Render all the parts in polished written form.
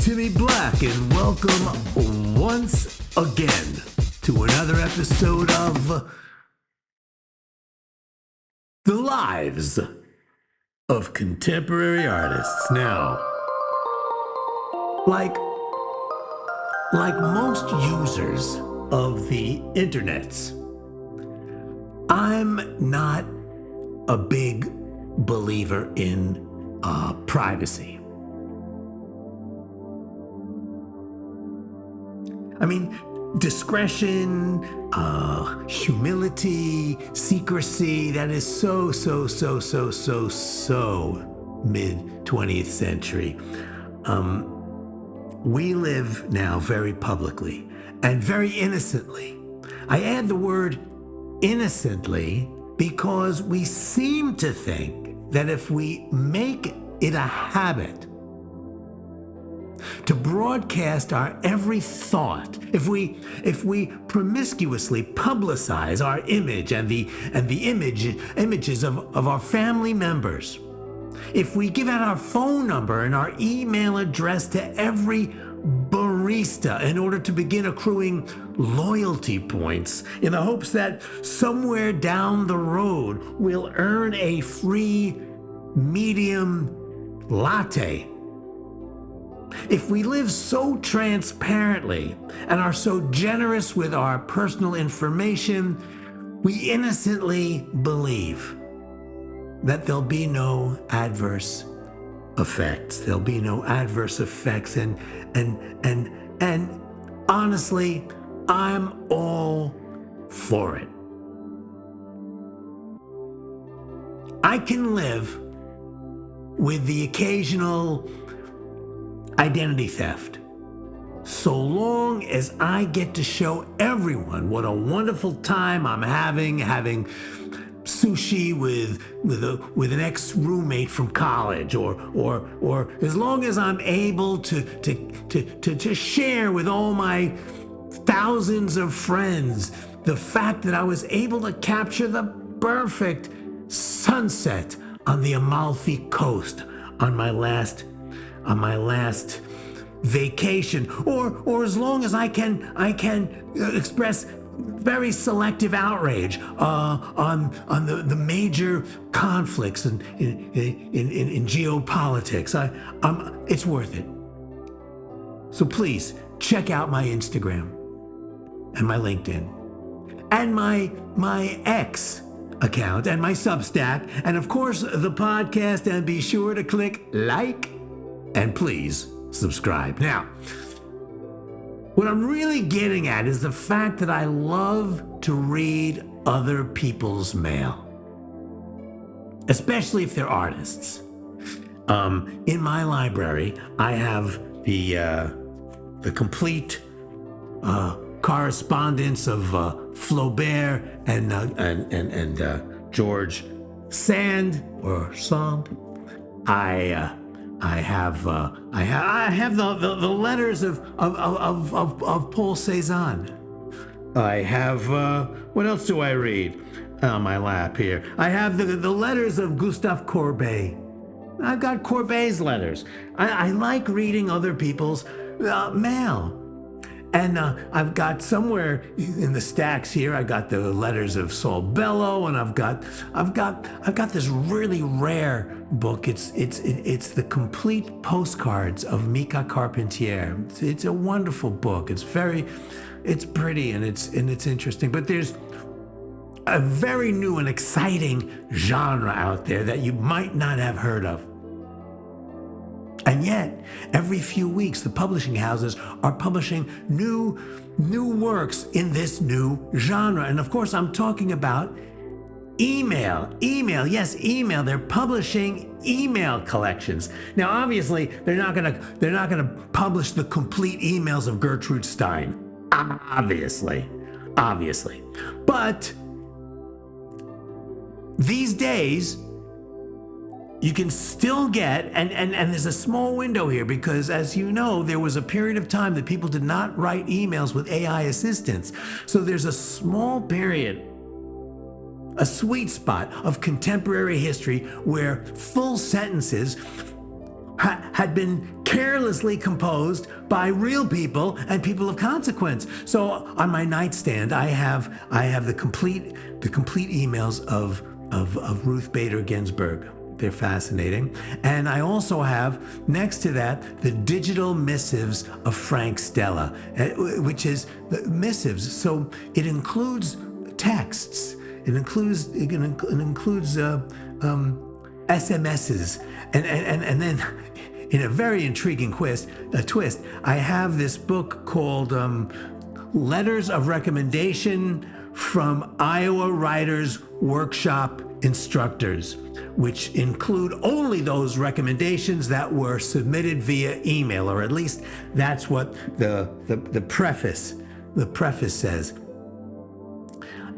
Timmy Black, and welcome once again to another episode of The Lives of Contemporary Artists. Now, like most users of the internets, I'm not a big believer in privacy. I mean, discretion, humility, secrecy, that is so mid-20th century. We live now very publicly and very innocently. I add the word innocently because we seem to think that if we make it a habit to broadcast our every thought, if we promiscuously publicize our image and the images of our family members, if we give out our phone number and our email address to every barista in order to begin accruing loyalty points in the hopes that somewhere down the road we'll earn a free medium latte. If we live so transparently and are so generous with our personal information, we innocently believe that there'll be no adverse effects. There'll be no adverse effects, and honestly, I'm all for it. I can live with the occasional identity theft, so long as I get to show everyone what a wonderful time I'm having sushi with an ex-roommate from college, or as long as I'm able to share with all my thousands of friends the fact that I was able to capture the perfect sunset on the Amalfi Coast on my last vacation, or as long as I can express very selective outrage on the major conflicts in geopolitics. It's worth it. So please check out my Instagram and my LinkedIn and my X account and my Substack, and of course the podcast, and be sure to click like and please subscribe. Now, what I'm really getting at is the fact that I love to read other people's mail, especially if they're artists. In my library, I have the complete correspondence of Flaubert and George Sand or Sand. I have the letters of Paul Cézanne. I have what else do I read on my lap here? I have the letters of Gustave Courbet. I've got Courbet's letters. I like reading other people's mail. And I've got somewhere in the stacks here, I got the letters of Saul Bellow, and I've got this really rare book. It's the complete postcards of Mika Carpentier. It's a wonderful book. It's pretty and it's interesting. But there's a very new and exciting genre out there that you might not have heard of. And yet, every few weeks, the publishing houses are publishing new works in this new genre. And of course, I'm talking about email. Yes, email. They're publishing email collections. Now, obviously, they're not gonna publish the complete emails of Gertrude Stein. Obviously. But these days, you can still get, and there's a small window here, because as you know, there was a period of time that people did not write emails with AI assistants. So there's a small period, a sweet spot of contemporary history where full sentences had been carelessly composed by real people and people of consequence. So on my nightstand, I have the complete emails of Ruth Bader Ginsburg. They're fascinating. And I also have, next to that, the digital missives of Frank Stella, which is the missives. So it includes texts. It includes SMSs, and then in a very intriguing twist, I have this book called Letters of Recommendation from Iowa Writers Workshop Instructors, which include only those recommendations that were submitted via email, or at least that's what the preface says.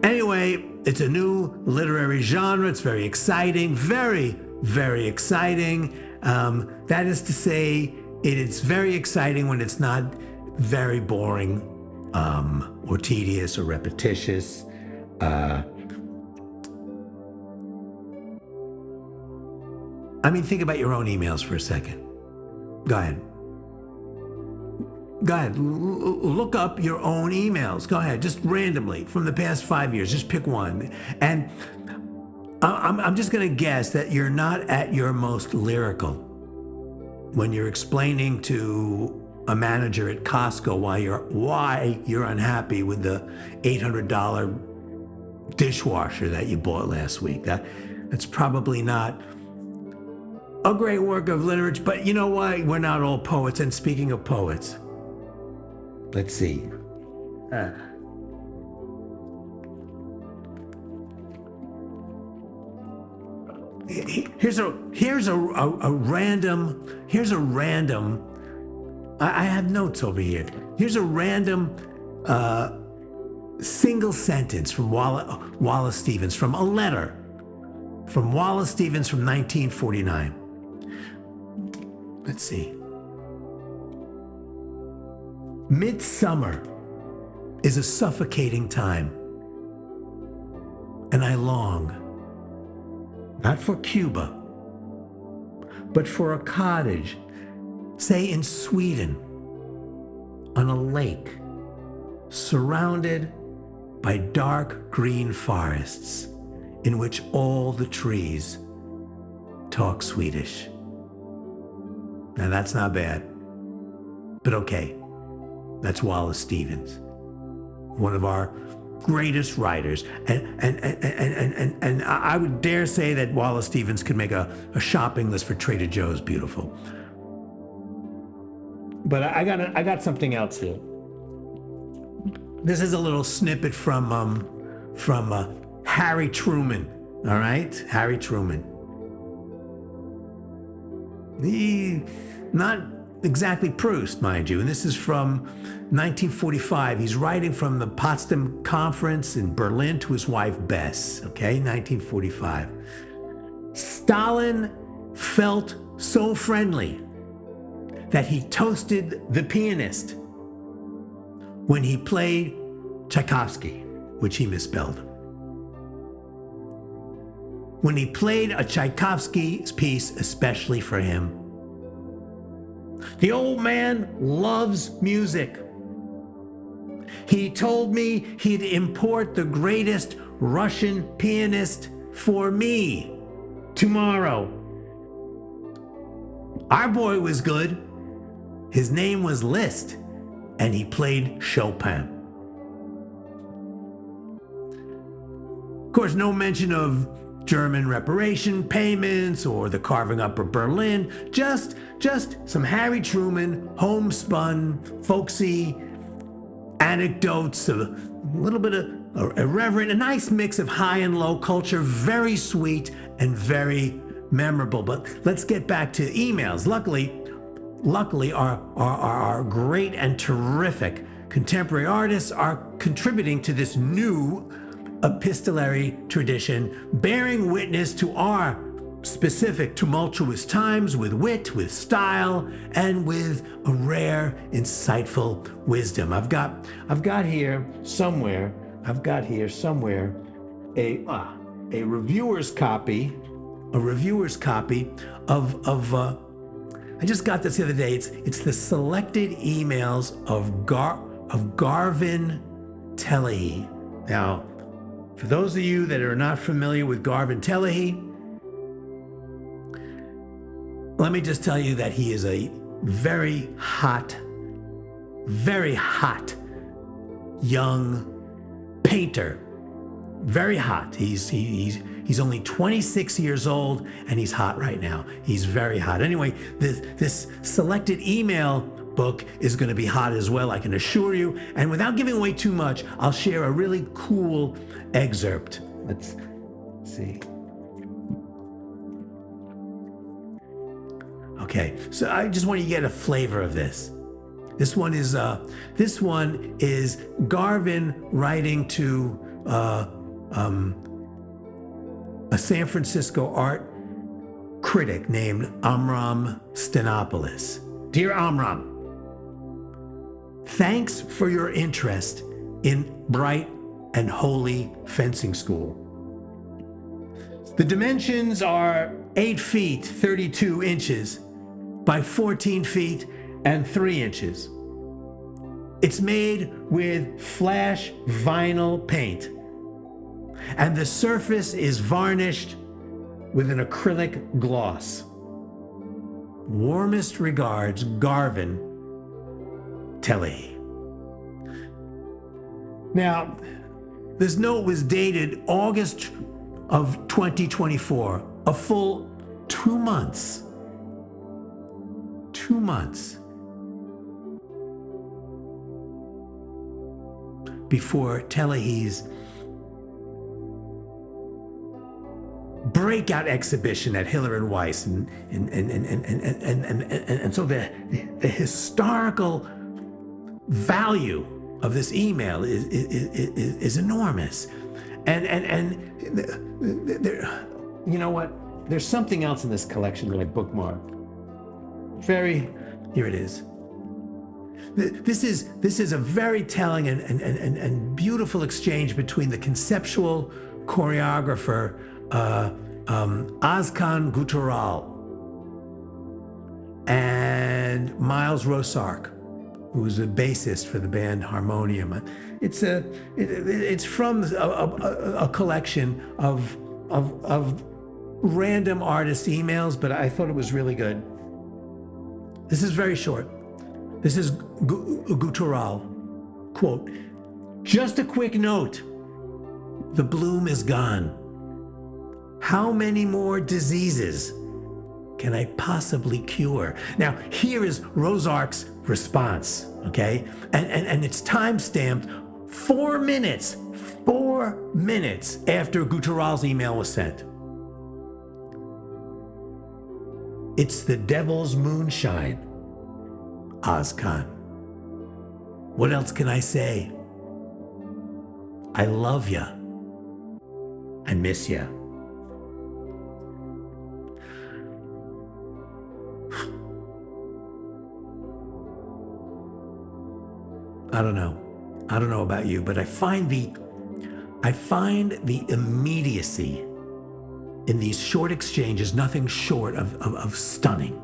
Anyway, it's a new literary genre. It's very exciting, very, very exciting. That is to say, it's very exciting when it's not very boring or tedious or repetitious. Think about your own emails for a second. Go ahead. Look up your own emails. Go ahead, just randomly from the past 5 years. Just pick one. And I'm just going to guess that you're not at your most lyrical when you're explaining to a manager at Costco why you're unhappy with the $800 dishwasher that you bought last week. That's probably not a great work of literature, but you know what? We're not all poets. And speaking of poets, let's see. Here's a random. I have notes over here. Here's a random single sentence from Wallace Stevens, from a letter from Wallace Stevens from 1949. Let's see. Midsummer is a suffocating time, and I long, not for Cuba, but for a cottage, say in Sweden, on a lake, surrounded by dark green forests in which all the trees talk Swedish. Now that's not bad, but okay. That's Wallace Stevens, one of our greatest writers. And I would dare say that Wallace Stevens could make a shopping list for Trader Joe's beautiful. But I got something else here. This is a little snippet from Harry Truman. All right, Harry Truman. Not exactly Proust, mind you, and this is from 1945. He's writing from the Potsdam Conference in Berlin to his wife Bess. Okay, 1945. Stalin felt so friendly that he toasted the pianist when he played Tchaikovsky, which he misspelled. When he played a Tchaikovsky piece especially for him. The old man loves music. He told me he'd import the greatest Russian pianist for me tomorrow. Our boy was good. His name was Liszt, and he played Chopin. Of course, no mention of German reparation payments or the carving up of Berlin, just some Harry Truman homespun, folksy anecdotes, a little bit of irreverent, a nice mix of high and low culture, very sweet and very memorable. But let's get back to emails. Luckily, our great and terrific contemporary artists are contributing to this new epistolary tradition, bearing witness to our specific tumultuous times with wit, with style, and with a rare, insightful wisdom. I've got here somewhere a reviewer's copy of I just got this the other day. It's the selected emails of Garvin Telehi. Now, for those of you that are not familiar with Garvin Telehi, let me just tell you that he is a very hot young painter. Very hot. He's only 26 years old and he's hot right now. He's very hot. Anyway, this selected email book is going to be hot as well, I can assure you. And without giving away too much, I'll share a really cool excerpt. Let's see. Okay, so I just want you to get a flavor of this. This one is Garvin writing to a San Francisco art critic named Amram Stenopoulos. Dear Amram, thanks for your interest in Bright and Holy Fencing School. The dimensions are 8 feet 32 inches by 14 feet and 3 inches. It's made with flash vinyl paint, and the surface is varnished with an acrylic gloss. Warmest regards, Garvin Telehi. Now, this note was dated August of 2024, a full 2 months. 2 months before Telehi's breakout exhibition at Hiller and Weiss, and so the historical value of this email is enormous, and there, you know what? There's something else in this collection that I bookmarked. Here it is. This is a very telling and beautiful exchange between the conceptual choreographer Özkan Guttural and Miles Rosark, who was a bassist for the band Harmonium. It's from a collection of random artist emails, but I thought it was really good. This is very short. This is Guttural. Quote, "Just a quick note. The bloom is gone. How many more diseases can I possibly cure?" Now, here is Rosark's response, okay? And it's time-stamped 4 minutes after Guttural's email was sent. "It's the devil's moonshine, Özkan. What else can I say? I love ya. I miss ya." I don't know. I don't know about you, but I find the immediacy in these short exchanges nothing short of stunning.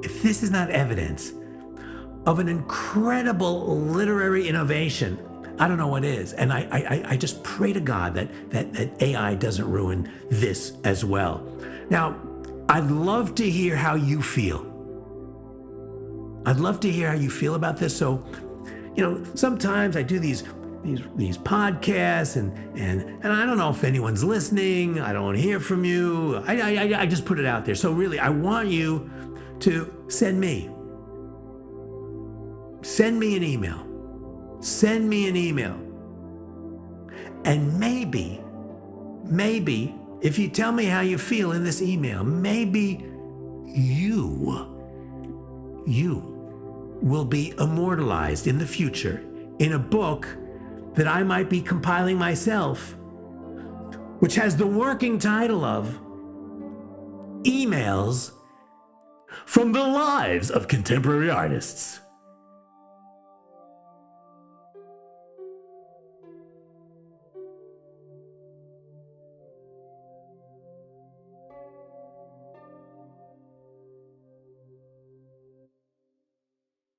If this is not evidence of an incredible literary innovation, I don't know what is. And I just pray to God that AI doesn't ruin this as well. Now, I'd love to hear how you feel. I'd love to hear how you feel about this. So, you know, sometimes I do these podcasts and I don't know if anyone's listening. I don't hear from you. I just put it out there. So really, I want you to send me an email. Send me an email. And maybe, if you tell me how you feel in this email, maybe you will be immortalized in the future in a book that I might be compiling myself, which has the working title of Emails from the Lives of Contemporary Artists.